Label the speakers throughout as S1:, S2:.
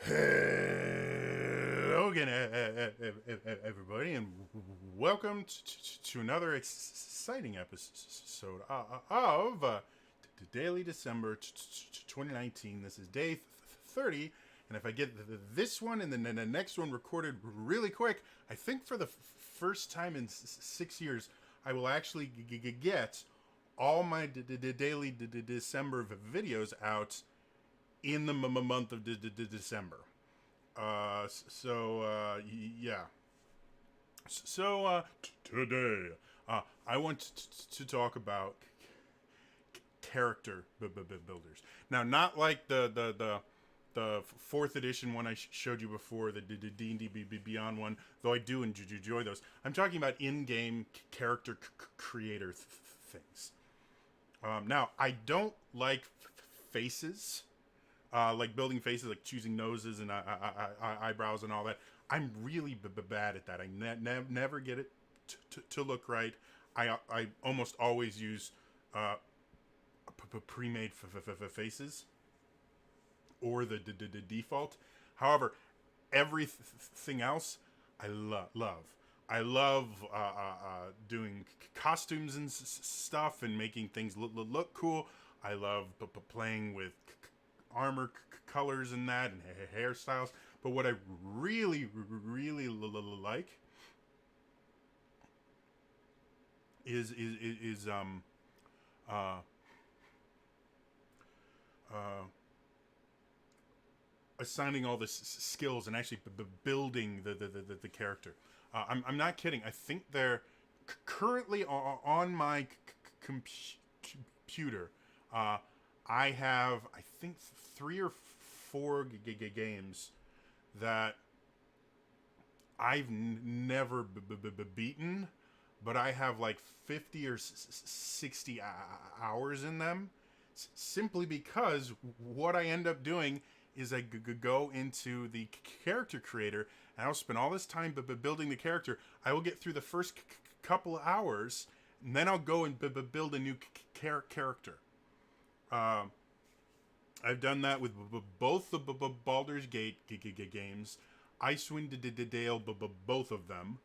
S1: Hello again, everybody, and welcome to another exciting episode of Daily December 2019. This is day 30, and if I get this one and then the next one recorded really quick, I think for the first time in 6 years, I will actually get all my daily December videos out in the month of December. Yeah. Today, I want to talk about character builders. Now, not like the fourth edition one I showed you before, the D&D Beyond one, though I do enjoy those. I'm talking about in-game character creator things. Now, I don't like faces. Like building faces, like choosing noses and eyebrows and all that. I'm really bad at that. I never get it to look right. I almost always use pre-made faces or the default. However, everything else I love. I love doing costumes and stuff and making things look cool. I love playing with armor colors and that and hairstyles. But what I really like is uh, uh, assigning all the skills and actually building the character. I'm not kidding. I think they're currently on my computer. I have, I think, 3 or 4 games that I've never beaten, but I have like 50 or 60 hours in them, simply because what I end up doing is I go into the character creator and I'll spend all this time building the character. I will get through the first couple of hours, and then I'll go and build a new character. I've done that with both the Baldur's Gate games, Icewind Dale, both of them.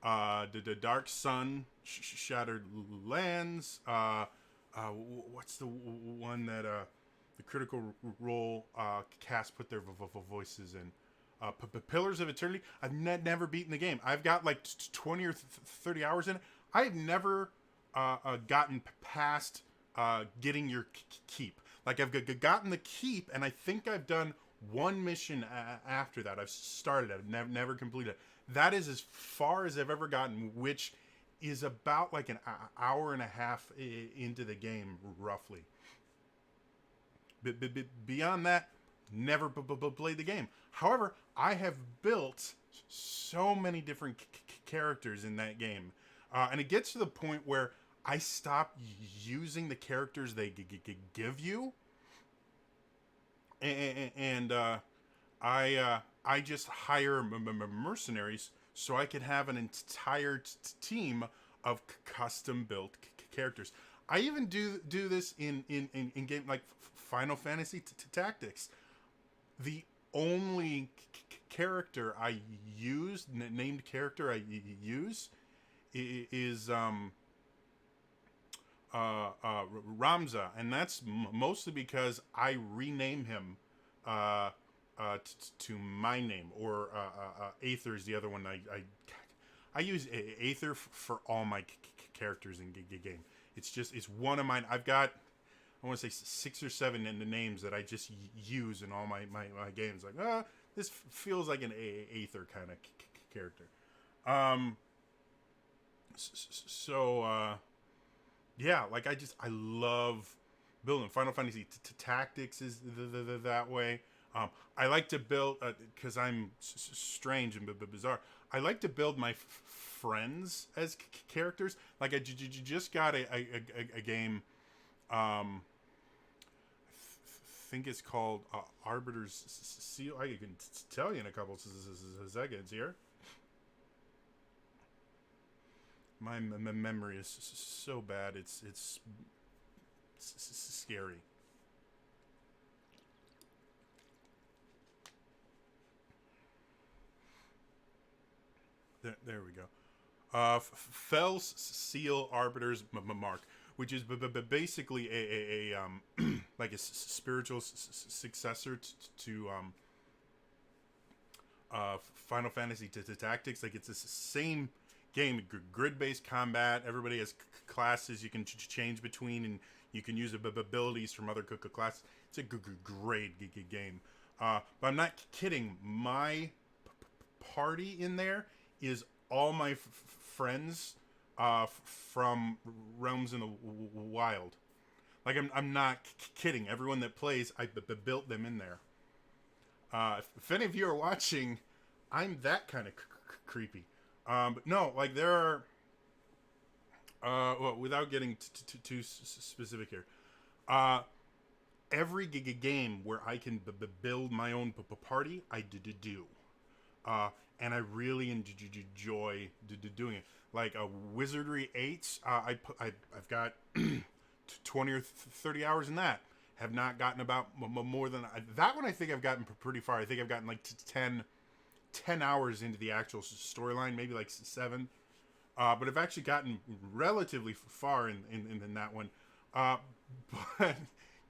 S1: The Dark Sun, Shattered Lands. What's the one that the Critical Role cast put their voices in? Pillars of Eternity. I've never beaten the game. I've got like 20 or 30 hours in it. I've never gotten past getting your keep. Like, I've gotten the keep, and I think I've done one mission after that. I've started it. I've never completed it. That is as far as I've ever gotten, which is about like an hour and a half into the game, roughly. Beyond that, never played the game. However, I have built so many different characters in that game. And it gets to the point where I stop using the characters they give you, and I just hire mercenaries so I could have an entire team of custom built characters. I even do this in game like Final Fantasy Tactics. The only character I use, named character I use, is Ramza, and that's mostly because I rename him to my name, or Aether is the other one. I use Aether for all my characters in game. It's one of mine. I've got, I want to say 6 or 7 in the names that I just use in all my games. Like, this feels like an Aether kind of character. Yeah, like I love building. Final Fantasy Tactics is that way. I like to build, because I'm strange and bizarre. I like to build my friends as characters. Like, I just got a game. I think it's called Arbiter's Seal. I can tell you in a couple seconds here. My memory is so bad. It's scary. There we go. Fell Seal Arbiter's Mark, which is basically like a spiritual successor to Final Fantasy Tactics. Like, it's the same game, grid-based combat. Everybody has classes you can change between, and you can use abilities from other classes. It's a great game. But I'm not kidding. My party in there is all my friends from Realms in the Wild. Like, I'm not kidding. Everyone that plays, I built them in there. If any of you are watching, I'm that kind of creepy. But no, like, there are, well, without getting too specific here, every game where I can build my own party, I do. And I really enjoy doing it. Like, Wizardry 8, I've got 20 or 30 hours in that. Have not gotten about more than that one. I think I've gotten pretty far. I think I've gotten like 10 hours into the actual storyline, maybe like 7. But I've actually gotten relatively far in that one. But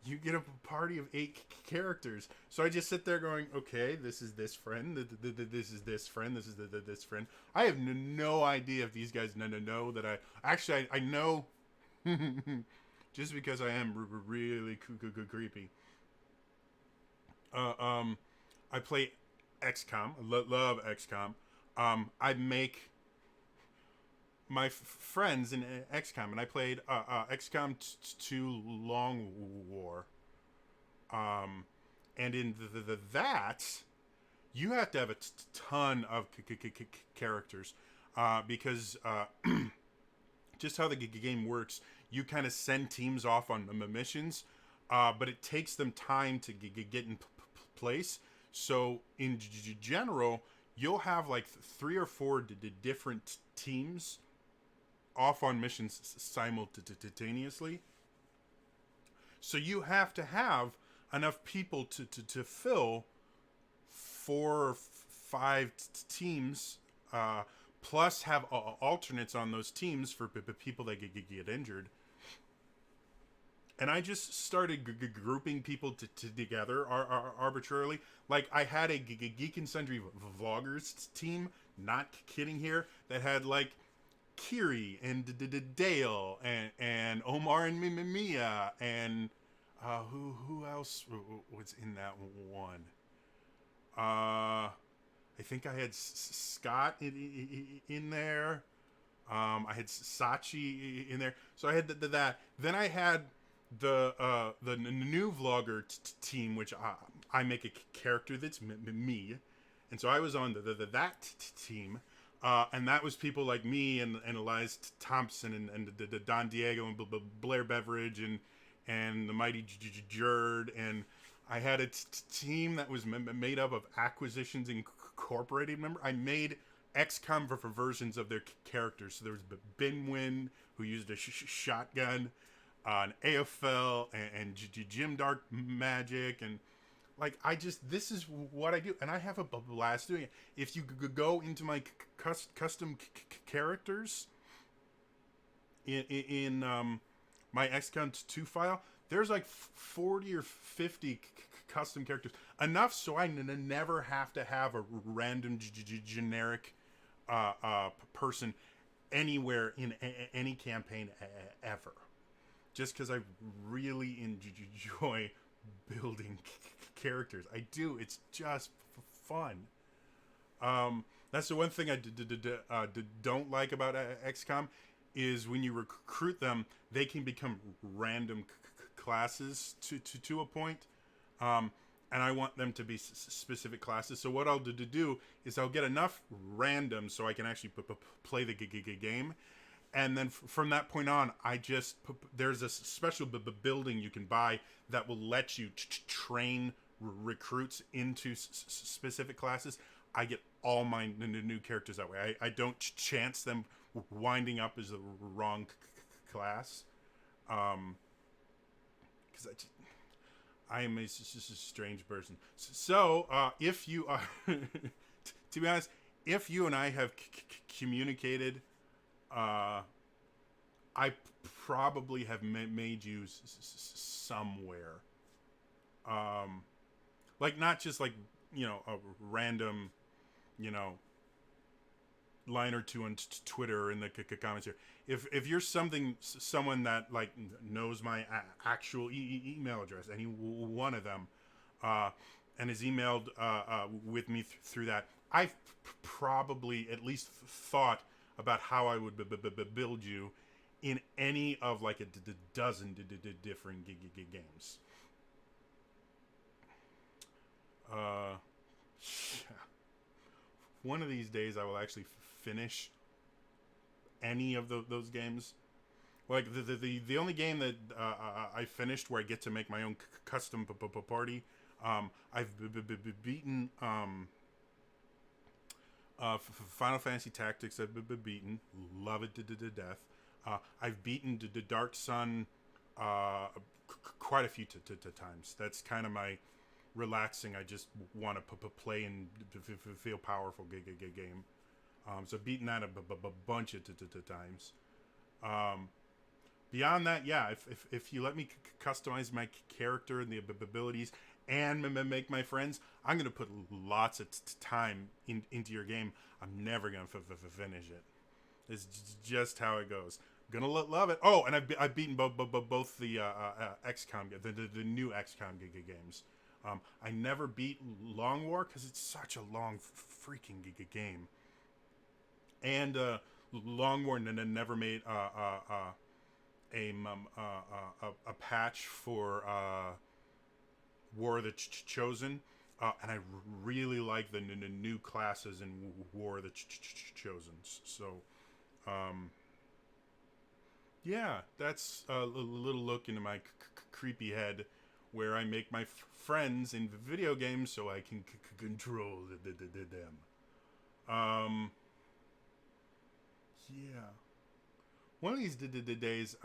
S1: you get a party of 8 characters. So I just sit there going, okay, this is this friend, this is this friend, this is this friend. I have no idea if these guys know that I know just because I am really creepy. I play XCOM. I love XCOM. I make my friends in XCOM, and I played XCOM 2 Long War. And in that, you have to have a ton of characters, because just how the game works, you kind of send teams off on missions, but it takes them time to get in place. So in general, you'll have like 3 or 4 different teams off on missions simultaneously. So you have to have enough people to fill 4 or 5 teams, plus have alternates on those teams for people that get injured. And I just started grouping people together arbitrarily. Like, I had a Geek and Sundry Vloggers team, not kidding here, that had like Kiri and Dale and Omar and Mia and who else was in that one? I think I had Scott in there. I had Sachi in there. So I had that. Then I had the new vlogger team, which I make a character that's me, and so I was on that team. And that was people like me and Elias Thompson and Don Diego and Blair Beveridge and the mighty Jerd. And I had a team that was made up of Acquisitions Incorporated. Remember, I made XCOM for versions of their characters. So there was Binwin, who used a shotgun, an AFL, and Jim Dark Magic, and like, this is what I do, and I have a blast doing it. If you go into my custom characters in my XCOM 2 file, there's like 40 or 50 custom characters. Enough so I never have to have a random generic person anywhere in any campaign ever. Just because I really enjoy building characters. I do. It's just fun. That's the one thing I don't like about XCOM is when you recruit them, they can become random classes to a point. And I want them to be specific classes. So what I'll do is I'll get enough random so I can actually play the game. And then from that point on, there's a special building you can buy that will let you train recruits into specific classes. I get all my new characters that way. I don't chance them winding up as the wrong class. Because I am just a strange person. So if you are, to be honest, if you and I have communicated, uh, I probably have made you somewhere. Like not just like a random, you know, line or two on Twitter or in the comments here. If you're someone that like knows my actual email address, any one of them, uh, and is emailed with me through that, I've probably at least thought about how I would build you in any of like a dozen different games. Uh, one of these days I will actually finish any of those games. Like the only game that I finished where I get to make my own custom party. I've beaten Final Fantasy Tactics. I've beaten, love it to death. I've beaten the Dark Sun quite a few times. That's kind of my relaxing. I just want to play and feel powerful game. So I've beaten that a bunch of times. Beyond that, yeah, if you let me customize my character and the abilities and make my friends, I'm going to put lots of time into your game. I'm never going to finish it. It's just how it goes. Gonna love it. Oh, and I've beaten both the XCOM, the new XCOM games. I never beat Long War because it's such a long freaking game. And Long War never made a patch for War of the Chosen, and I really like the new classes in War of the Chosen. So, yeah, that's a little look into my creepy head, where I make my friends in video games so I can control them. Yeah. One of these days,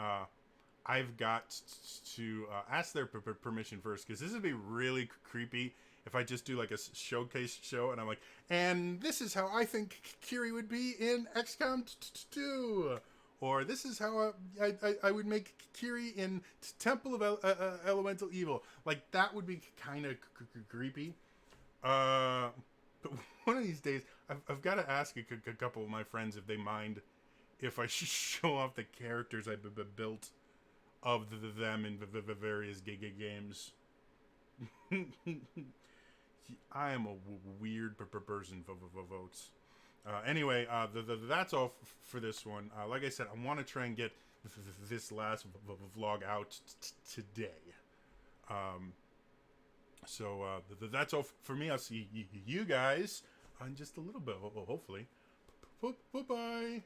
S1: I've got to ask their permission first, because this would be really creepy if I just do like a showcase show and I'm like, and this is how I think Kiri would be in XCOM 2. Or this is how I would make Kiri in Temple of Elemental Evil. Like, that would be kind of creepy. But one of these days, I've got to ask a couple of my friends if they mind if I show off the characters I've built of them in the various games. I am a weird person for votes. Anyway, that's all for this one. Like I said, I want to try and get this last vlog out today. So that's all for me. I'll see you guys in just a little bit, hopefully. Bye-bye.